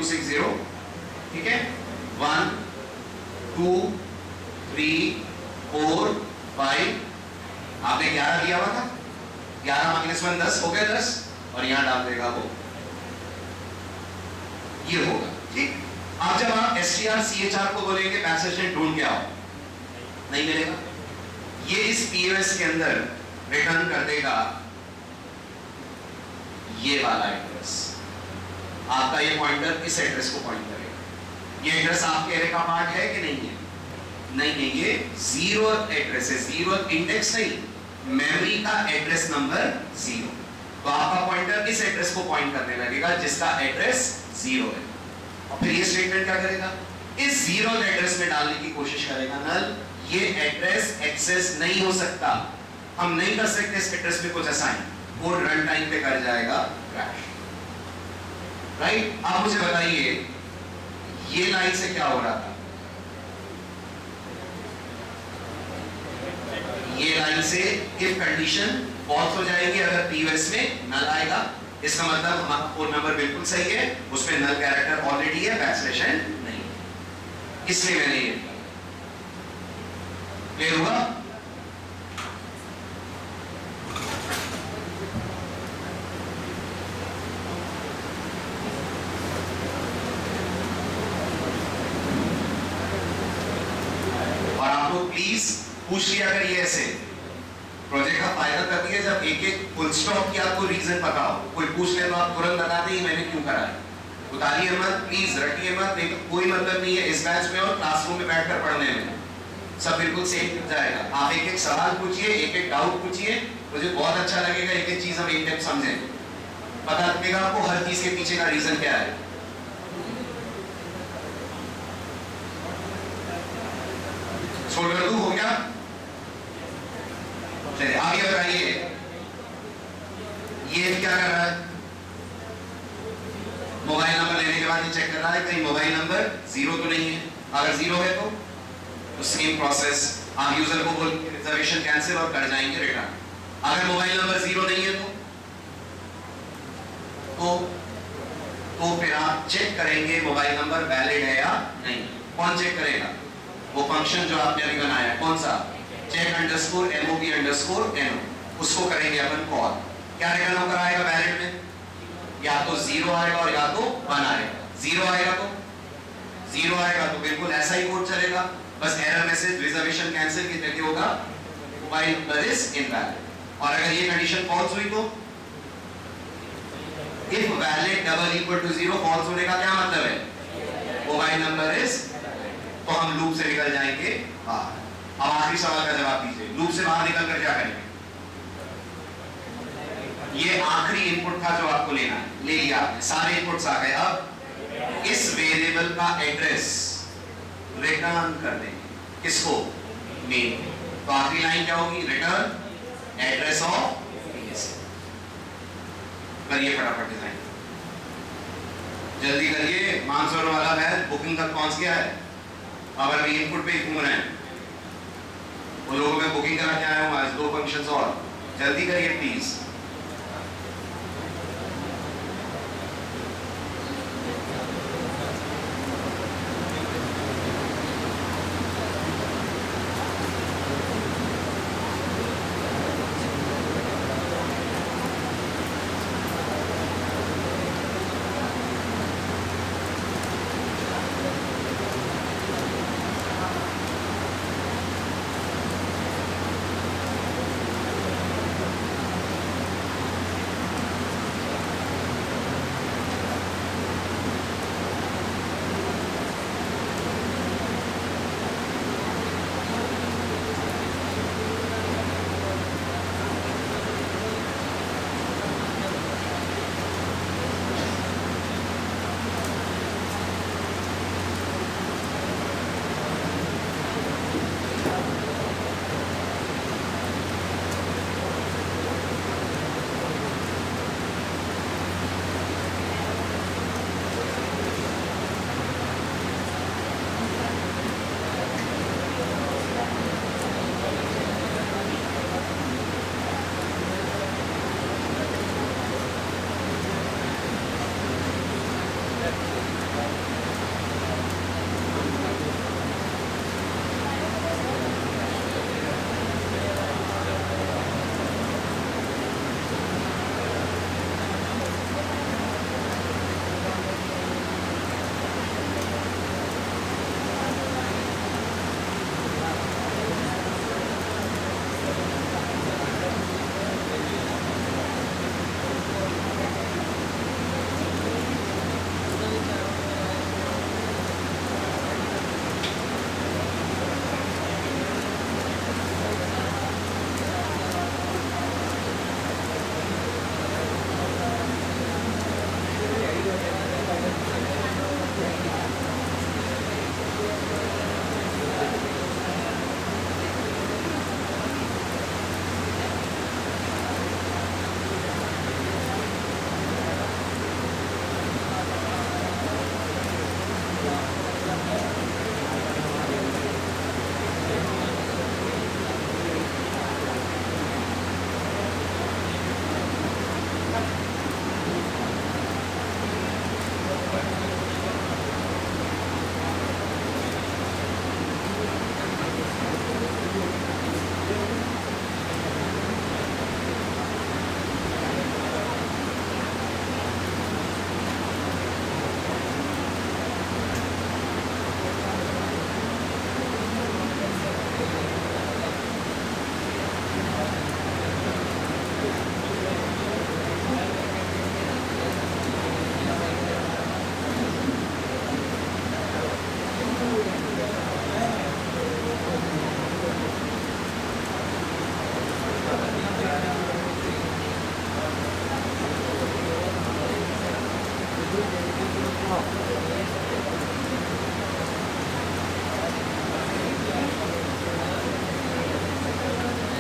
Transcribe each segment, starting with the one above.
8260, ठीक है, 1 2 3 4 5, आपने 11 दिया हुआ था, 11 माइनस 1 10 हो गया 10, और यहां डाल देगा वो, ये होगा, ठीक। अब जब आप STR/CHR को बोलेंगे पैसेज ढूंढ के आओ, नहीं मिलेगा, ये इस POS के अंदर रिटर्न कर देगा ये वाला एड्रेस, आपका ये पॉइंटर इस एड्रेस को पॉइंट करेगा। ये एड्रेस आपके एरे का पार्ट है कि नहीं है? नहीं है, ये जीरो एड्रेस है, जीरो इंडेक्स नहीं, मेमोरी का एड्रेस नंबर 0। तो आपका पॉइंटर इस एड्रेस को पॉइंट करने लगेगा जिसका एड्रेस 0 है, और फिर ये स्टेटमेंट क्या करेगा, इस 0 एड्रेस में डालने की कोशिश करेगा नल, ये एड्रेस एक्सेस नहीं हो सकता, हम नहीं कर सकते इस एड्रेस पे कुछ असाइन, कोड रन टाइम पे कर जाएगा क्रैश, राइट। आप मुझे बताइए ये लाइन से क्या हो रहा था, ये लाइन से इफ कंडीशन फॉल्स हो जाएगी अगर POS में नल आएगा, इसका मतलब हमारा कोड नंबर बिल्कुल सही है, उसमें नल कैरेक्टर ऑलरेडी है, बैकस्लैश नहीं, इसलिए मैंने ये क्लियर हुआ। और आप लोग प्लीज पूछ लिया अगर ये ऐसे प्रोजेक्ट का फायदा तभी है जब एक एक फुल स्टॉप की आपको रीजन पता हो, कोई पूछ ले तो आप तुरंत बता दें मैंने क्यों करा है, उतारिए मत प्लीज, रटिए मत, नहीं तो कोई मतलब नहीं है इस बैच में और क्लासरूम में बैठकर पढ़ने में, सब बिल्कुल सेम हो जाएगा। आप एक एक सवाल पूछिए, एक एक डाउट पूछिए, मुझे बहुत अच्छा लगेगा एक एक चीज हम एक डेप्थ समझें, पता लगेगा आपको हर चीज के पीछे का रीजन क्या है। छोड़ कर हो गया, चलिए आगे बताइए, ये क्या कर रहा है, मोबाइल नंबर लेने के बाद ये चेक कर रहा है कहीं मोबाइल नंबर 0 तो नहीं है, अगर 0 है तो सेम प्रोसेस, आप यूजर को बोल रिजर्वेशन कैंसिल और कर जाएंगे रिटर्न। अगर मोबाइल नंबर 0 नहीं है तो फिर आप चेक करेंगे मोबाइल नंबर वैलिड है या नहीं। कौन चेक करेगा, वो फंक्शन जो आपने अभी बनाया है, कौन सा, check_mov_no, उसको करेंगे अपन कॉल, क्या रिटर्न होकर आएगा वैलिड में, या तो 0 आएगा और या तो 1 आएगा। 0 आएगा तो बिल्कुल ऐसा ही कोड चलेगा, बस एरर मैसेज रिजर्वेशन कैंसिल की जगह होगा मोबाइल नंबर इज इनवैलिड, और अगर ये कंडीशन फॉल्स हुई तो if valid double equal to 0, false होने का क्या मतलब है, मोबाइल नंबर इज, तो हम लूप से निकल जाएंगे बाहर। अब आखिरी सवाल का जवाब दीजिए, लूप से बाहर निकल कर क्या करेंगे, ये आखिरी इनपुट था जो आपको लेना है, ले लिया आपने, सारे इनपुट्स आ गए, अब इस वेरिएबल का एड्रेस रिटर्न कर देंगे, किसको, मेन। तो आखिरी लाइन क्या होगी, रिटर्न एड्रेस ऑफ, करिए फटाफट डिजाइन, जल्दी करिए, मानसरोवर वाला बैच बुकिंग तक पहुंच गया है, अब अभी इनपुट पे घूम रहे हैं, वो लोगों में बुकिंग करा के आया हूं आज 2 फंक्शंस और, जल्दी करिए प्लीज।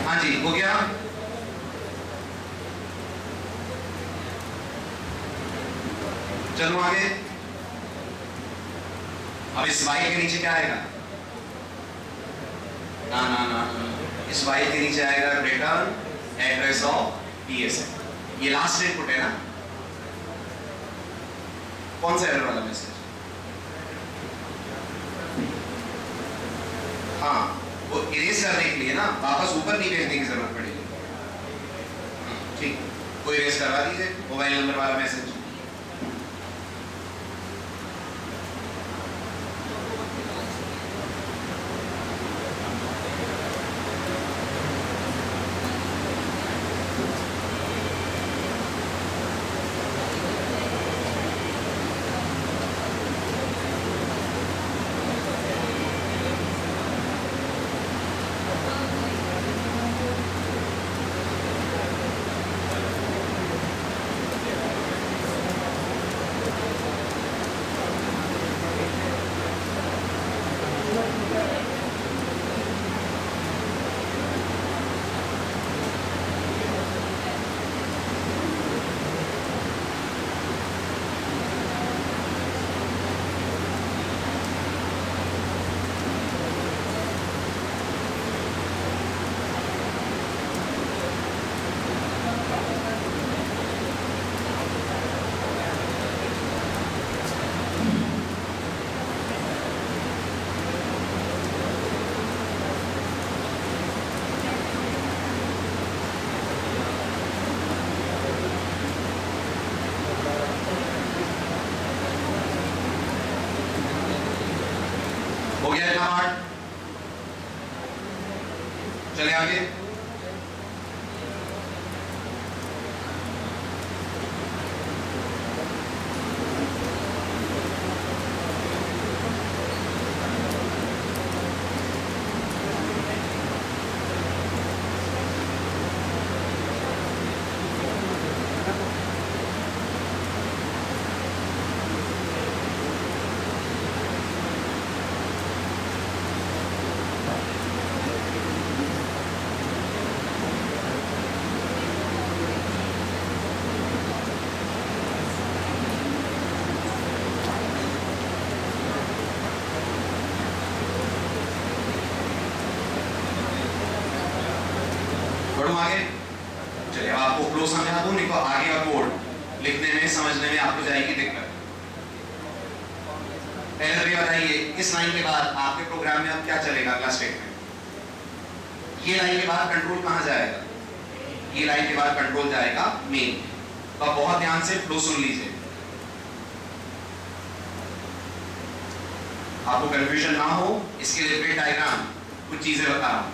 हाँ जी, हो गया। चलो आगे। अब इस y के नीचे क्या आएगा? ना ना ना, इस y के नीचे आएगा रिटर्न एड्रेस ऑफ PSN। ये लास्ट इनपुट है ना? कौन सा एरर वाला मैसेज? हाँ, वो इरेज करने के लिए ना, वापस ऊपर नहीं भेजने की जरूरत पड़ेगी। ठीक, वो इरेज करवा दीजिए मोबाइल नंबर वाला मैसेज। हो गया इतना पार्ट। चले आगे। बढ़ो आगे। चलिए आपको फ्लो समझा दूं, नहीं तो आगे का कोड लिखने में समझने में आपको जाएगी दिक्कत। पहले भी बताइए, इस लाइन के बाद आपके प्रोग्राम में अब क्या चलेगा? अगला स्टेटमेंट। ये लाइन के बाद कंट्रोल कहां जाएगा? ये लाइन के बाद कंट्रोल जाएगा मेन। तो आप बहुत ध्यान से फ्लो सुन लीजिए, आपको कंफ्यूजन ना हो इसके लिए ब्रेक डायग्राम कुछ चीजें बता रहा हूं।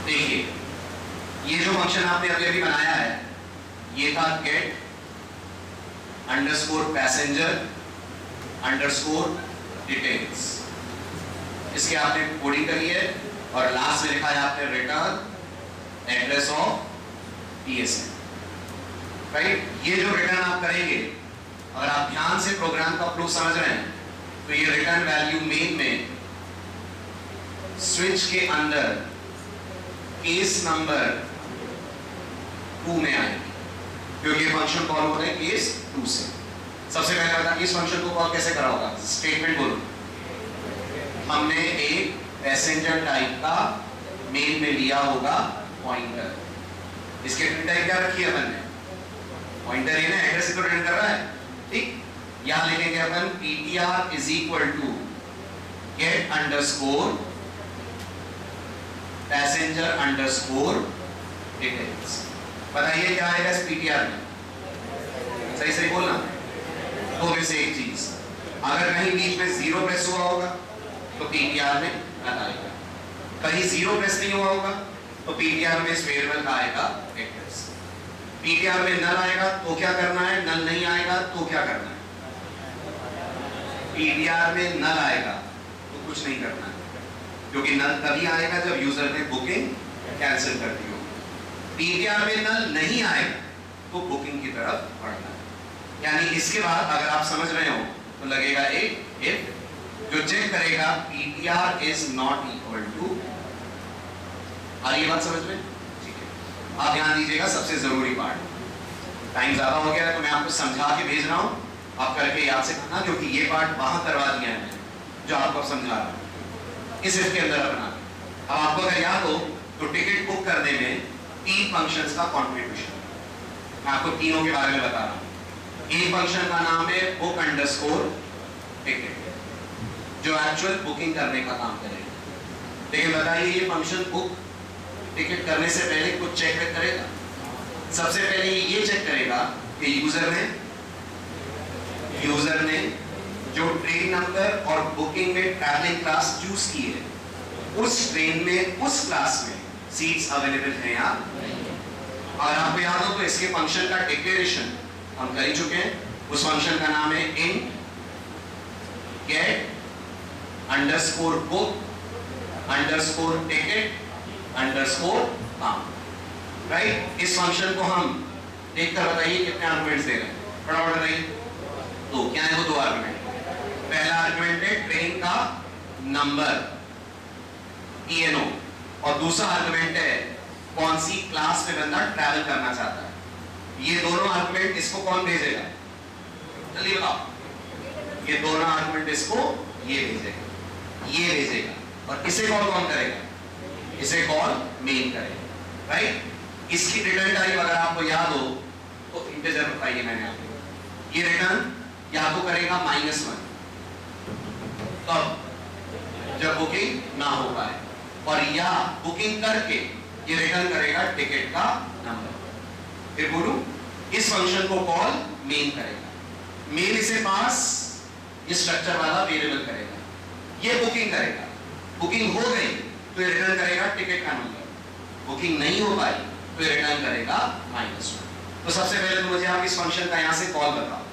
देखिए, ये जो फंक्शन आपने अभी बनाया है, ये था get underscore passenger underscore details. इसके आपने कोडिंग करी है और लास्ट में लिखा है आपने return address of PSN। Right, ये जो रिटर्न आप करेंगे, अगर आप ध्यान से प्रोग्राम का फ्लो समझ रहे हैं, तो ये रिटर्न वैल्यू मेन में स्विच के अंदर केस नंबर 2 में आएगी, क्योंकि फंक्शन कॉल होता है केस 2 से। सबसे पहले बता कि इस फंक्शन को कॉल कैसे करा होगा? स्टेटमेंट बोलो। हमने एक पैसेंजर टाइप का मेन में लिया होगा पॉइंटर। इसके रिटर्न टाइप क्या रखी है अपन ने? पॉइंटर है ना, एड्रेस को रिटर्न कर रहा है। ठीक, यहां लिखेंगे अपन ptr is equal to get underscore passenger underscore details. बताइए क्या आएगा इस ptr में? सही सही बोलना। दो में से एक चीज, अगर कहीं बीच में 0 प्रेस हुआ होगा तो ptr में नल आएगा, कहीं 0 प्रेस नहीं हुआ होगा तो ptr में इस वेरिएबल का आएगा एड्रेस। ptr में नल आएगा तो क्या करना है, नल नहीं आएगा तो क्या करना है? ptr में नल आएगा तो कुछ नहीं करना है, क्योंकि नल तभी आएगा जब यूजर ने बुकिंग कैंसिल कर दी हो। ptr में नल नहीं आएगा को बुकिंग की तरफ बढ़ना है। यानी इसके बाद अगर आप समझ रहे हो तो लगेगा एक इफ जो चेक करेगा PTR is not equal to, आ रही है बात समझ में? ठीक है, आप ध्यान दीजिएगा, सबसे जरूरी पार्ट। टाइम ज्यादा हो गया है तो मैं आपको समझा के भेज रहा हूं, आप करके याद से करना, क्योंकि ये पार्ट वहां करवा दिया है मैंने जो आपको समझा रहा हूं इस इफ के अंदर अपना। अब आपको अगर याद हो तो टिकट बुक करने में 3 फंक्शंस का कॉन्ट्रीब्यूशन, मैं आपको तीनों के बारे में बता रहा हूं। एक फंक्शन का नाम है बुक अंडरस्कोर टिकट, जो एक्चुअल बुकिंग करने का काम करेगा। लेकिन बताइए ये फंक्शन बुक टिकट करने से पहले कुछ चेक करेगा? सबसे पहले ये चेक करेगा कि यूजर ने जो ट्रेन नंबर और बुकिंग में ट्रैवलिंग क्लास चूज की है, उस ट्रेन में उस क्लास में सीट्स अवेलेबल हैं या नहीं। और आपको याद हो तो इसके फंक्शन का डिक्लेरेशन हम कर ही चुके हैं। उस फंक्शन का नाम है int get underscore book underscore ticket underscore count, right? इस फंक्शन को हम देखकर बताइए कितने आर्गुमेंट्स दे रहे हैं, फटाफट बताइए। तो क्या है वो 2 आर्गुमेंट। पहला आर्गुमेंट है ट्रेन का नंबर TNO, और दूसरा आर्गुमेंट है कौन सी क्लास में बंदा ट्रैवल करना चाहता है। ये दोनों आर्गुमेंट इसको कौन भेजेगा? जल्दी बताओ। ये दोनों आर्गुमेंट इसको ये भेजेगा, और इसे कॉल कौन करेगा? इसे कॉल मेन करेगा, राइट? इसकी रिटर्न टाइप अगर आपको याद हो तो इंटीजर बताइए मैंने आपको। ये रिटर्न या तो करेगा -1 तब जब बुकिंग ना हो पाए, और या बुकिंग करके ये रिटर्न करेगा टिकट का नंबर। फिर बोलूं, इस फंक्शन को कॉल मेन करेगा। मेन इसे पास ये स्ट्रक्चर वाला वेरिएबल करेगा, ये बुकिंग करेगा। बुकिंग हो गई तो ये रिटर्न करेगा टिकट का नंबर, बुकिंग नहीं हो पाई तो ये रिटर्न करेगा -1। तो सबसे पहले तो मुझे आप इस फंक्शन का यहां से कॉल बताओ,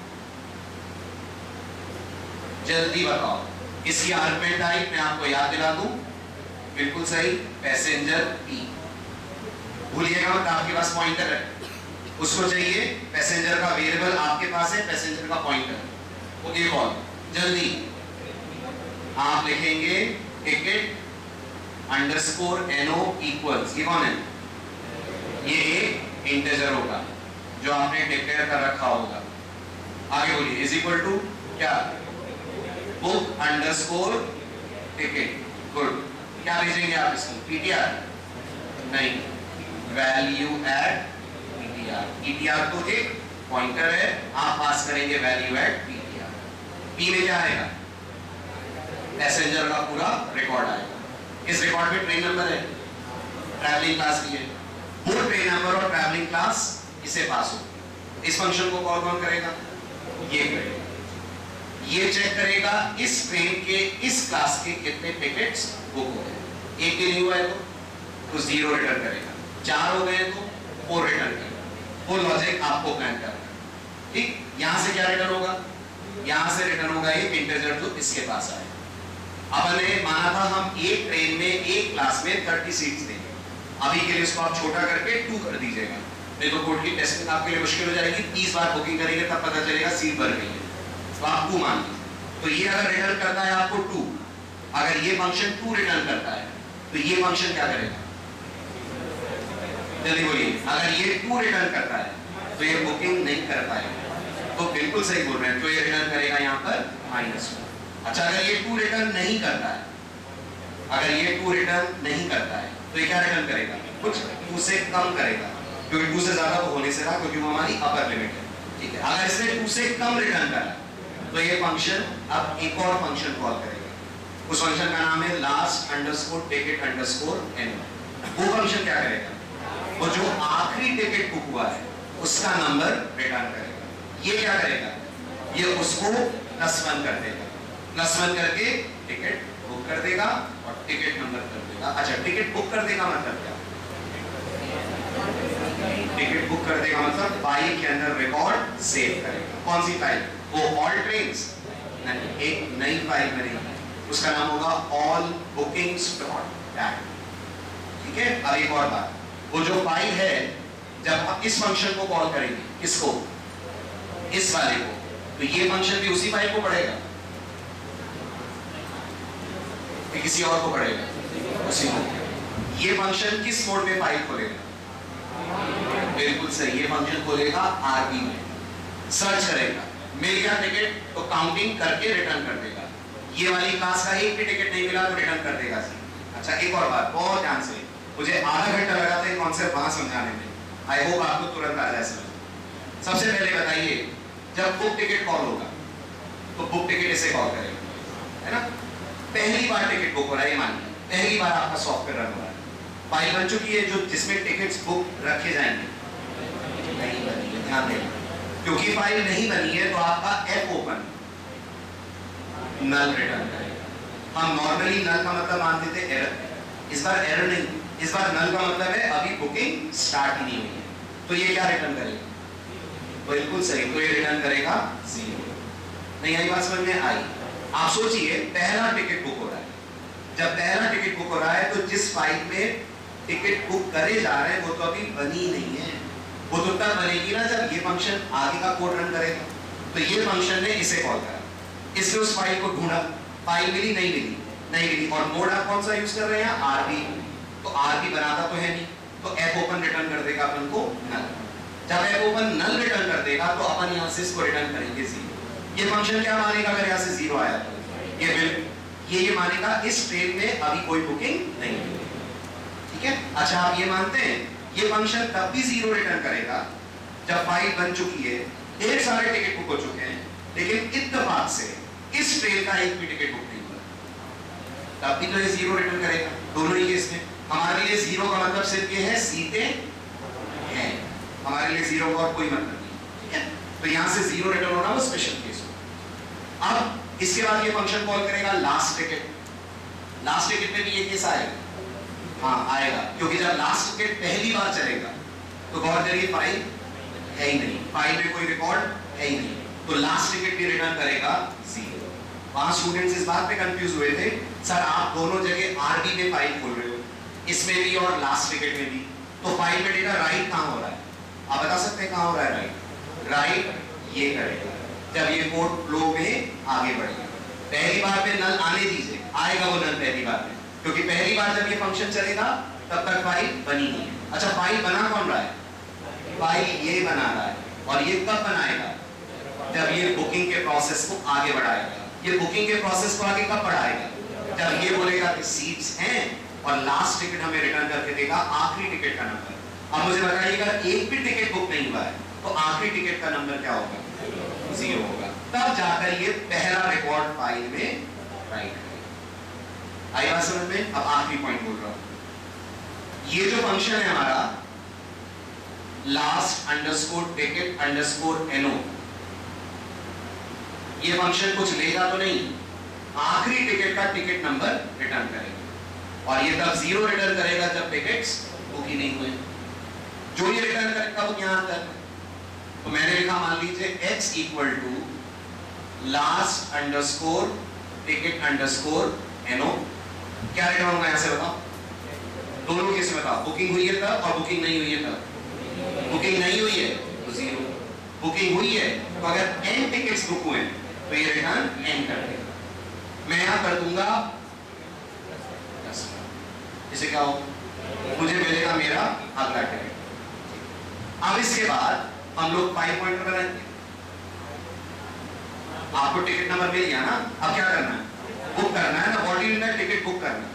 जल्दी बताओ। इसकी आर्गुमेंट टाइप मैं आपको याद दिला दूं, बिल्कुल सही, पैसेंजर P। भूलिएगा मत, आपके पास पॉइंटर है, उसको चाहिए पैसेंजर का वेरिएबल, आपके पास है पैसेंजर का पॉइंटर, वो ये कॉल जल्दी आप लिखेंगे टिकट अंडरस्कोर NO इक्वल्स, ये कौन है? ये एक इंटीजर होगा जो आपने डिक्लेयर कर रखा होगा। आगे बोलिए, इज इक्वल टू क्या? Book underscore ticket. गुड, क्या भेजेंगे आप इसको? PTR नहीं, वैल्यू एट PTR। PTR तो एक पॉइंटर है, आप पास करेंगे वैल्यू एट PTR। P में क्या आएगा? पैसेंजर का पूरा रिकॉर्ड आएगा। इस रिकॉर्ड में ट्रेन नंबर है, ट्रैवलिंग क्लास भी है, वो ट्रेन नंबर और ट्रैवलिंग क्लास इसे पास हो। इस फंक्शन को कॉल कौन करेगा? ये करेगा। ये चेक करेगा इस ट्रेन के इस क्लास के कितने टिकट्स बुक हो गए। एक भी नहीं हुआ है तो 0 रिटर्न करेगा, 4 हो गए तो 4 रिटर्न करेगा। वो लॉजिक आपको प्लान करना है, ठीक? यहां से क्या रिटर्न होगा? यहां से रिटर्न होगा एक इंटीजर जो इसके पास आए। अब हमने माना था हम एक ट्रेन में एक क्लास में 30 सीट्स देंगे, अभी के लिए उसको आप छोटा करके 2 कर दीजिएगा, नहीं तो कोर्ट की टेस्टिंग आपके लिए मुश्किल हो जाएगी। 30 बार बुकिंग करेंगे तब पता चलेगा सीट भर गई है, तो आप 2 मान लीजिए। तो ये अगर रिटर्न करता है आपको 2, अगर ये फंक्शन 2 रिटर्न करता है तो ये फंक्शन क्या करेगा? जल्दी बोलिए। अगर ये 2 रिटर्न करता है तो ये बुकिंग नहीं कर पाएगा, तो बिल्कुल सही बोल रहे हैं, तो ये रिटर्न करेगा यहाँ पर -1। अच्छा, अगर ये 2 रिटर्न नहीं करता है, अगर ये 2 रिटर्न नहीं करता है तो ये क्या रिटर्न करेगा? कुछ 2 से कम करेगा, क्योंकि 2 से ज्यादा होने से रहा, क्योंकि वो हमारी अपर लिमिट है, ठीक है। अगर इसने 2 से कम रिटर्न करा तो ये फंक्शन अब एक और फंक्शन कॉल करेगा। उस फंक्शन का नाम है last underscore ticket underscore NO। वो फंक्शन क्या करेगा? वो जो आखिरी टिकट बुक हुआ है उसका नंबर रिटर्न करेगा। ये क्या करेगा? ये उसको +1 कर देगा, +1 करके टिकट बुक कर देगा और टिकट नंबर कर देगा। अच्छा, टिकट बुक कर देगा मतलब क्या? टिकट बुक कर देगा मतलब फाइल के अंदर रिकॉर्ड सेव करेगा। कौन सी फाइल? वो ऑल ट्रेन्स नहीं, एक नई फाइल बनेगी, उसका नाम होगा ऑल बुकिंग्स डॉट टैग, ठीक है। अब एक और बात, वो जो फाइल है जब आप इस फंक्शन को कॉल करेंगे, किसको, इस वाले को, तो ये फंक्शन भी उसी फाइल को पढ़ेगा कि किसी और को पढ़ेगा, उसी को। ये फंक्शन किस मोड में फाइल खोलेगा? बिल्कुल सही, ये फंक्शन खोलेगा आरबी में, सर्च करेगा, मिल गया टिकट तो काउंटिंग करके रिटर्न कर देगा। ये वाली क्लास का एक भी टिकट नहीं मिला तो रिटर्न कर देगा। अच्छा, एक और बात बहुत ध्यान से, मुझे आधा घंटा लगा था ये कॉन्सेप्ट वहां समझाने में, आई होप आपको तुरंत आ जाए समझ। सबसे पहले बताइए, जब बुक टिकट कॉल होगा तो बुक टिकट इसे कॉल करेगा, है ना? पहली बार टिकट बुक हो रहा है, मानिए पहली बार आपका सॉफ्टवेयर रन हो रहा है, फाइल बन चुकी है जो जिसमें टिकट्स बुक रखे जाएंगे, नहीं बनी है, ध्यान देना, क्योंकि फाइल नहीं बनी है तो आपका एफ ओपन नल रिटर्न करेगा। हम नॉर्मली नल का मतलब मानते थे एरर, इस बार एरर नहीं, इस बार नल का मतलब है अभी बुकिंग स्टार्ट ही नहीं हुई है, तो ये क्या रिटर्न करेगा? बिल्कुल सही, तो ये रिटर्न करेगा 0। नहीं आई बात समझ में? आई। आप सोचिए, पहला टिकट बुक हो रहा है, जब पहला टिकट बुक हो रहा है तो जिस फाइल में टिकट बुक करे जा रहे हैं वो तो अभी बनी नहीं है, वो तो तब बनेगी ना जब ये फंक्शन आगे का कोड रन करेगा। तो ये फंक्शन ने इसे कॉल करा, इसने उस फाइल को ढूंढा, फाइल मिली नहीं मिली, नहीं मिली, और मोड आप कौन सा यूज कर रहे हैं? आरबी। तो आरबी बनाता तो है नहीं, तो एफ ओपन रिटर्न कर देगा अपन को नल। जब एफ ओपन नल रिटर्न कर देगा तो अपन यहां से इसको रिटर्न करेंगे 0। ये फंक्शन क्या मानेगा अगर यहां से 0 आया तो? ये मानेगा इस ट्रेन में अभी कोई बुकिंग नहीं हुई, ठीक है? अच्छा, आप ये मानते हैं ये फंक्शन तब भी 0 रिटर्न करेगा जब फाइल बन चुकी है, ढेर सारे टिकट बुक हो चुके हैं, लेकिन इत्तेफाक से इस ट्रेन का एक भी टिकट बुक नहीं हुआ, तब भी तो ये 0 रिटर्न करेगा। दोनों ही केस में हमारे लिए 0 का मतलब सिर्फ ये है सीटें हैं, हमारे लिए 0 का और कोई मतलब नहीं, ठीक है? तो यहां से 0 रिटर्न होना वो स्पेशल केस हो। अब इसके बाद ये फंक्शन कॉल करेगा लास्ट टिकट। लास्ट टिकट में भी ये केस आएगा, हाँ आएगा, क्योंकि जब लास्ट टिकट पहली बार चलेगा तो गौर करिए फाइल है ही नहीं, फाइल में कोई रिकॉर्ड है ही नहीं, तो लास्ट टिकट भी रिटर्न करेगा 0। वहां स्टूडेंट्स इस बात पे कंफ्यूज हुए थे, सर आप दोनों जगह आरबी में फाइल खोल रहे हो, इसमें भी और लास्ट टिकट में भी, तो फाइल में डेटा राइट कहां हो रहा है? आप बता सकते हैं कहां हो रहा है राइट? राइट ये करेगा जब ये कोड फ्लो में आगे बढ़ेगा। पहली बार में नल आने दीजिए, आएगा वो नल पहली बार में, क्योंकि पहली बार जब ये फंक्शन चलेगा तब तक फाइल बनी नहीं है। अच्छा, फाइल बना कौन रहा है? फाइल ये बना रहा है, और ये कब बनाएगा? जब ये बुकिंग के प्रोसेस को आगे बढ़ाएगा। ये बुकिंग के प्रोसेस को आगे कब बढ़ाएगा? जब ये बोलेगा कि सीट्स हैं और लास्ट टिकट हमें रिटर्न करके देगा आखिरी टिकट का नंबर। अब मुझे बताइएगा, एक भी टिकट बुक नहीं हुआ है तो आखिरी टिकट का नंबर क्या होगा? 0 होगा, तब जाकर ये पहला रिकॉर्ड फाइल में राइट करेगा। आई बात समझ में? अब आखिरी पॉइंट बोल रहा हूं, ये जो फंक्शन है हमारा लास्ट अंडरस्कोर टिकट अंडरस्कोर एनो, ये फंक्शन कुछ लेगा तो नहीं, आखिरी टिकट का टिकट नंबर रिटर्न करेगा, और ये तब 0 रिटर्न करेगा जब टिकट्स बुक ही नहीं हुए। जो ये रिटर्न करेगा वो यहां तक, तो मैंने लिखा मान लीजिए x equal to last underscore ticket underscore एनो, क्या रिटर्न होगा यहां से बताओ? दोनों केस में बताओ, बुकिंग हुई है तब और बुकिंग नहीं हुई है तब। बुकिंग नहीं हुई है तो 0, बुकिंग हुई है तो अगर n टिकट्स बुक हुए तो ये रिटर्न n कर देगा। मैं यहां कर दूंगा 10, इसे क्या हो? मुझे मिलेगा मेरा अगला टिकट। अब इसके बाद हम लोग 5 पॉइंटर बनाएंगे। आपको टिकट नंबर मिल गया ना, अब क्या करना है? बुक करना है ना, what you need, ticket book करना,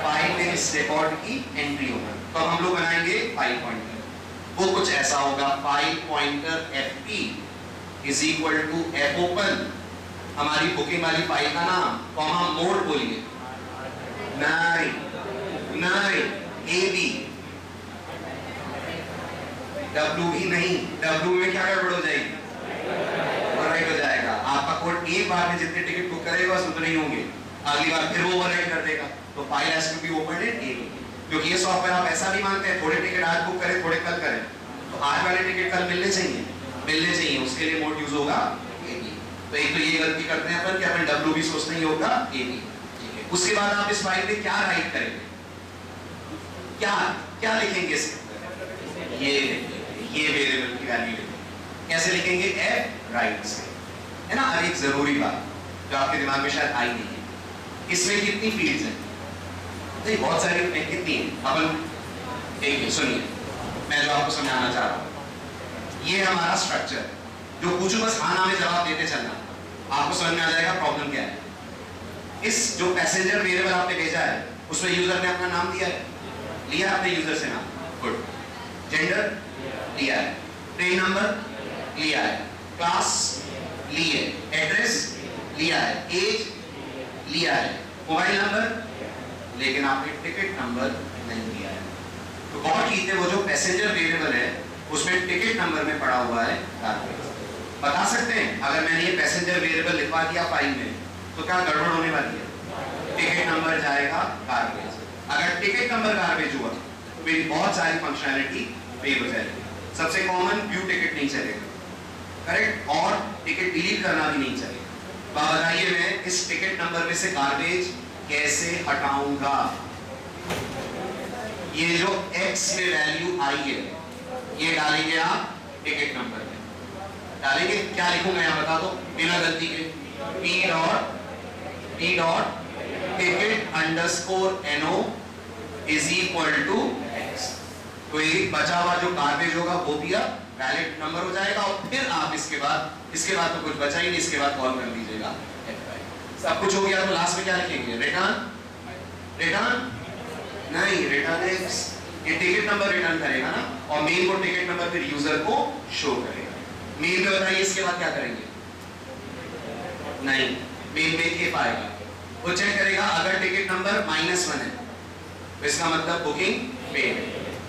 फाइल में इस रिकॉर्ड की एंट्री होगा। तो हम लोग बनाएंगे 5 पॉइंटर, वो कुछ ऐसा होगा, 5 pointer fp is equal to f open, हमारी बुकिंग वाली फाइल का नाम, कॉमा मोड बोलिए, नहीं ab, W भी नहीं, W में क्या गड़बड़ हो जाएगी? ओवरराइट हो जाएगा। आपका कोड एक बार में जितने टिकट बुक करेगा बस उतने ही होंगे, अगली बार फिर वो ओवरराइट कर देगा। तो file has to be opened in AB, क्योंकि ये सॉफ्टवेयर आप ऐसा नहीं मानते हैं थोड़े टिकट आज बुक करें थोड़े कल करें, तो आज वाले टिकट कल मिलने चाहिए, उसके लिए मोड यूज होगा AB। तो एक तो ये गलती करते हैं अपन कि अपन W भी सोचते ही होगा AB, ठीक है? उसके बाद आप इस फाइल में क्या राइट करेंगे, क्या लिखेंगे इसके? ये वेरिएबल की वैल्यू लिखेंगे। कैसे लिखेंगे? एफ राइट से, है ना। अब एक जरूरी बात जो आपके दिमाग में शायद आई नहीं है, इसमें कितनी फील्ड्स हैं? नहीं, बहुत सारी। कितनी है? अपन एक सुनिए, मैं जो आपको समझाना चाह रहा हूँ, ये हमारा स्ट्रक्चर है। जो पूछो बस हाँ ना में जवाब देते चलना, आपको समझ में आ जाएगा प्रॉब्लम क्या है। इस जो पैसेंजर वेरिएबल आपने भेजा है उसमें यूजर ने अपना नाम दिया है, लिया आपने यूजर से नाम, गुड। जेंडर लिया है, ट्रेन नंबर लिया है, क्लास ली है, एड्रेस लिया है, एज लिया है, मोबाइल नंबर, लेकिन आपने टिकट नंबर नहीं दिया है। तो बहुत ठीक है, वो जो पैसेंजर वेरिएबल है उसमें टिकट नंबर में पड़ा हुआ है गार्बेज। बता सकते हैं अगर मैंने ये पैसेंजर वेरिएबल लिखवा दिया फाइल में तो क्या गड़बड़ होने वाली है? टिकट नंबर जाएगा गार्बेज। अगर टिकट नंबर गार्बेज हुआ तो मेरी बहुत सारी फंक्शनैलिटी फेल हो जाएगी। सबसे कॉमन व्यू टिकट नहीं चलेगा, करेक्ट, और टिकट डिलीट करना भी नहीं चलेगा। तो आप बताइए मैं इस टिकट नंबर में से गार्बेज कैसे हटाऊंगा? ये जो x में वैल्यू आई है ये डालेंगे आप टिकट नंबर में, डालेंगे। क्या लिखूंगा यहाँ बता दो बिना गलती के? p dot ticket underscore no is equal to x। तो एक बचा हुआ जो गार्बेज होगा वो भी अब वैलिड नंबर हो जाएगा, और फिर आप इसके बाद तो कुछ बचा ही नहीं, इसके बाद कॉल कर दीजिएगा। सब कुछ हो गया तो लास्ट में क्या लिखेंगे? रिटर्न नहीं, रिटर्न एक्स, ये टिकट नंबर रिटर्न करेगा ना, और मेन को टिकट नंबर फिर यूजर को शो करेगा। मेन में बताइए इसके बाद क्या करेंगे? नहीं, मेन में ये पाएगा, वो चेक करेगा अगर टिकट नंबर -1 है तो इसका मतलब बुकिंग पेड है,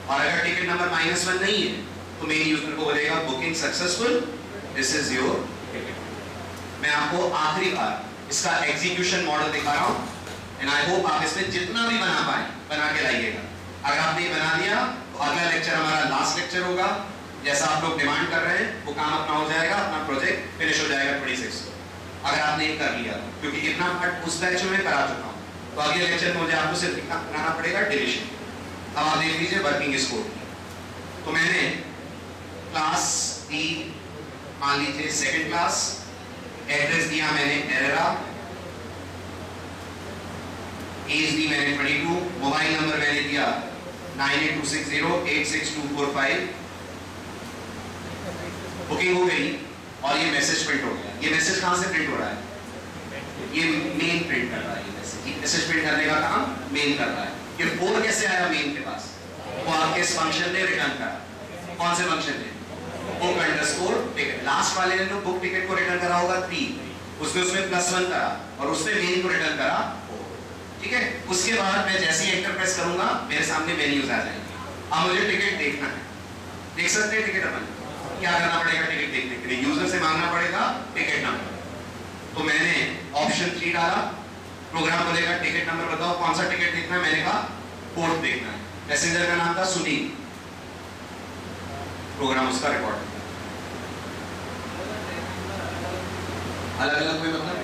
और अगर टिकट नंबर -1 नहीं है तो मेन यूजर को बोलेगा booking successful, this is your ticket. मैं आपको आखिरी बार इसका एग्जीक्यूशन मॉडल दिखा रहा हूं, एंड आई होप आप इसमें जितना भी बना पाए बना के लाइएगा। अगर आपने बना दिया तो अगला लेक्चर हमारा लास्ट लेक्चर होगा, जैसा आप लोग डिमांड कर रहे हैं वो काम अपना हो जाएगा, अपना प्रोजेक्ट फिनिश हो जाएगा 26 को, अगर आपने ये कर लिया, क्योंकि इतना पार्ट उस बैच में करा चुका हूं। तो अगले लेक्चर में मुझे आपको सिर्फ इतना बनाना पड़ेगा, डिलीशन। अब आप देख लीजिए वर्किंग स्कोप। तो मैंने क्लास दी, मान लीजिए सेकंड क्लास, एड्रेस दिया मैंने एरेरा, एज दी मैंने 22, मोबाइल नंबर मैंने दिया 9826086245। बुकिंग हो गई और ये मैसेज प्रिंट हो गया। ये मैसेज कहां से प्रिंट हो रहा है? ये मेन प्रिंट कर रहा है। ये मैसेज प्रिंट करने का काम मेन कर रहा है। ये 4 कैसे आया मेन के पास? वो आपके इस फंक्शन ने रिटर्न करा। कौन से फंक्शन ने? Book underscore ticket. लास्ट वाले ने तो बुक टिकट को रिटर्न करा होगा 3, उसने उसमें +1 करा और उसने मेन को रिटर्न करा 4। ठीक है, उसके बाद मैं जैसे ही एंटर प्रेस करूंगा मेरे सामने मेन्यूज आ जाएंगे। अब मुझे टिकट देखना है, देख सकते हैं टिकट। अपन क्या करना पड़ेगा टिकट देखने के लिए? यूजर से मांगना पड़ेगा टिकट नंबर। तो मैंने ऑप्शन 3 डाला, प्रोग्राम बोलेगा टिकट नंबर बताओ कौन सा टिकट देखना है। मैंने कहा पोर्ट देखना है। पैसेंजर का नाम था सुनील, प्रोग्राम उसका रिकॉर्ड अलग अलग कोई मतलब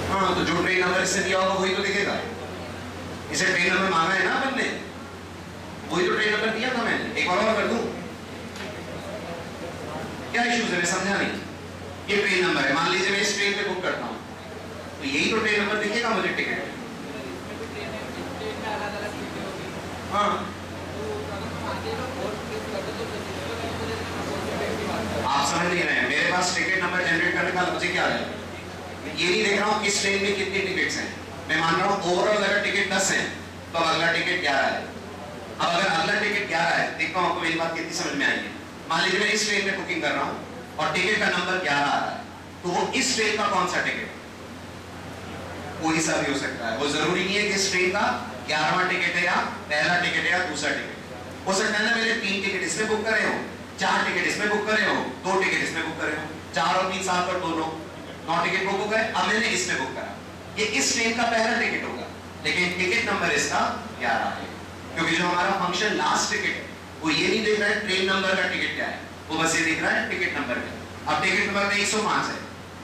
हाँ, तो जो ट्रेन नंबर इससे दिया होगा वही तो दिखेगा। इसे ट्रेन नंबर मांगा है ना अपन ने, वही तो ट्रेन नंबर दिया था मैंने। एक और कर दूं? क्या इश्यूज है? मैं समझा नहीं। ये ट्रेन नंबर है, मान लीजिए मैं इस ट्रेन पे बुक करता हूँ तो यही तो ट्रेन नंबर दिखेगा मुझे टिकट। हाँ, आप समझ नहीं रहे हैं। मेरे पास टिकट नंबर जनरेट करने का लॉजिक क्या है? ये नहीं देख रहा हूँ किस ट्रेन में कितनी टिकट्स हैं। मैं मान रहा हूँ ओवरऑल अगर टिकट 10 है तो अगला टिकट 11 है। अब अगर अगला टिकट 11 है, देखता हूँ आपको मेरी बात कितनी समझ में आई है। मान लीजिए मैं इस ट्रेन में बुकिंग कर रहा हूँ और टिकट का नंबर 11 आ रहा है, तो वो इस ट्रेन का कौन सा टिकट? कोई सा भी हो सकता है। वो जरूरी नहीं है कि इस ट्रेन का 11वां टिकट है या पहला टिकट है या दूसरा टिकट। हो सकता है ना मैंने 3 टिकट इसमें बुक करे हो, 4 टिकट इसमें बुक करे हो, 2 टिकट इसमें बुक करे हो, 4 और 3 7 पर 9 टिकट बुक है। अब मैंने इसमें बुक करा, ये इस ट्रेन का पहला टिकट होगा, लेकिन टिकट नंबर इसका 11 है, क्योंकि जो हमारा फंक्शन लास्ट टिकट है वो ये नहीं देख रहा है ट्रेन नंबर का टिकट क्या है, वो बस ये देख रहा है टिकट नंबर क्या। अब टिकट नंबर में 105 है,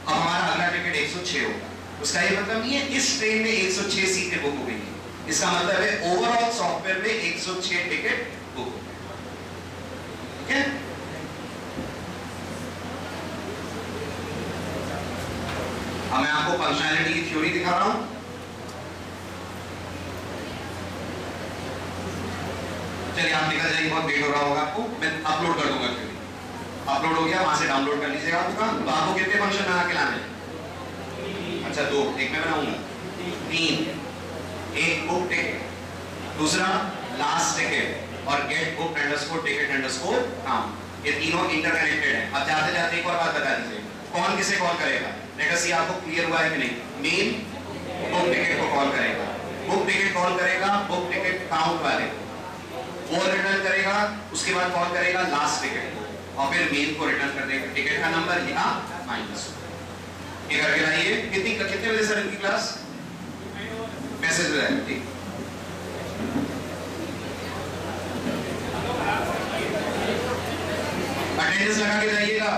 अब हमारा अगला टिकट 106 होगा, उसका ये मतलब नहीं है इस ट्रेन में 106 सीटें बुक हो गई हैं, इसका मतलब है ओवरऑल सॉफ्टवेयर में 106 टिकट बुक हो गए। ठीक है, अब मैं आपको फंक्शनैलिटी की थ्योरी दिखा रहा हूं। चलिए आप निकल जाइए, बहुत लेट हो रहा होगा आपको, मैं अपलोड कर दूंगा थ्योरी। अपलोड हो गया, वहां से डाउनलोड कर लीजिएगा आपका। तो आपको कितने फंक्शन बना के लाने हैं? अच्छा 2, एक मैं बनाऊंगा 3, एक बुक टिकट, दूसरा लास्ट टिकट और get book underscore ticket underscore count. ये तीनों इंटरकनेक्टेड है। अब जाते जाते एक और बात बता दीजिए, कौन किसे कॉल करेगा? लेट अस सी आपको क्लियर हुआ है कि नहीं? मेन बुक टिकट को कॉल करेगा, बुक टिकट कॉल करेगा बुक टिकट काउंट वाले को, वो रिटर्न करेगा, उसके बाद कॉल करेगा लास्ट टिकट को और फिर मेन को रिटर्न कर देगा टिकट का नंबर या माइनस। ये करके लाइए। कितने बजे सर इनकी क्लास? मैसेज है, ठीक। अटेंडेंस लगा के जाइएगा।